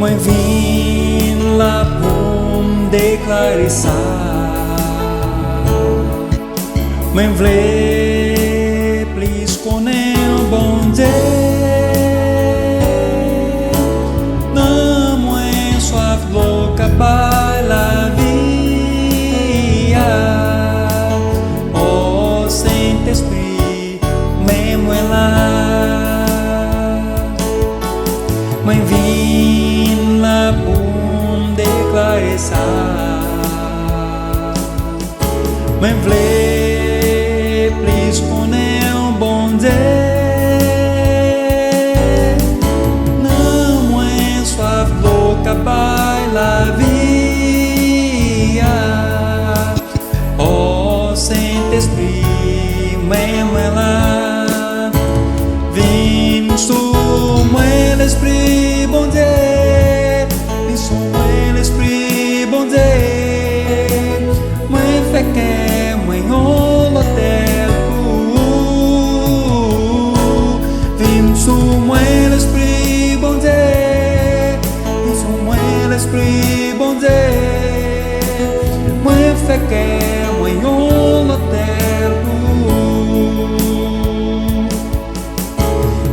Mãe vim lá pour declarer ça. Mãe vle please connaître un bon Dieu. Non moins soif louca par la vie. Oh Saint-Esprit, même là. Mãe vim lá pour declarer ça. Mãe vle please connaître un bon Dieu. Non moins soif louca par la vie. Oh Saint-Esprit, même là. Vim sous moi l'Esprit bon Dieu. Vim sous moi l'Esprit bon Dieu. Moi fait que moi on l'hôtel. Vim sous moi l'Esprit bon Dieu. Vim sous moi l'Esprit bon Dieu. Moi fait que moi on l'hôtel.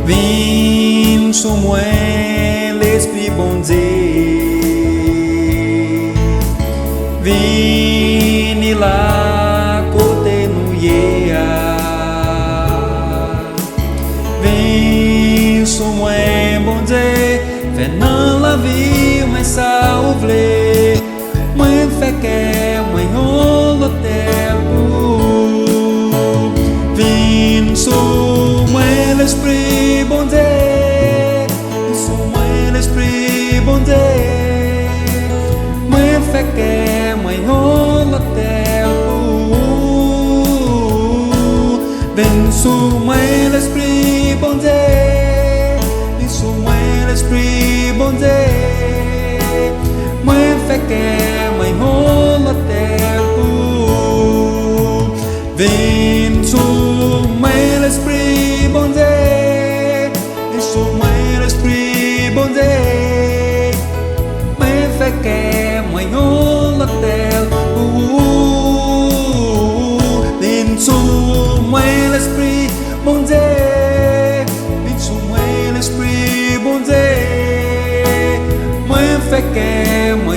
Vim sous moi l'Esprit bon Dieu. Vini lá côté nous vim sous moi bon Dieu. Venant la vie mais ça ouvre. Moi fait que moi on l'hôtel. Vim sous moi l'Esprit bon Dieu. Bon Dieu, moi fait que moi on l'hôtel. Vem sous moi l'Esprit bon Dieu. Vem sous moi l'Esprit bon Dieu. Moi fait que moi on l'hôtel. Vem sous moi l'Esprit bon Dieu. Vem sous moi l'Esprit bon Dieu. Fait que moi on l'hôtel. Vim sous moi l'Esprit bon Dieu. Vim sous moi l'Esprit bon Dieu. Moi fait que moi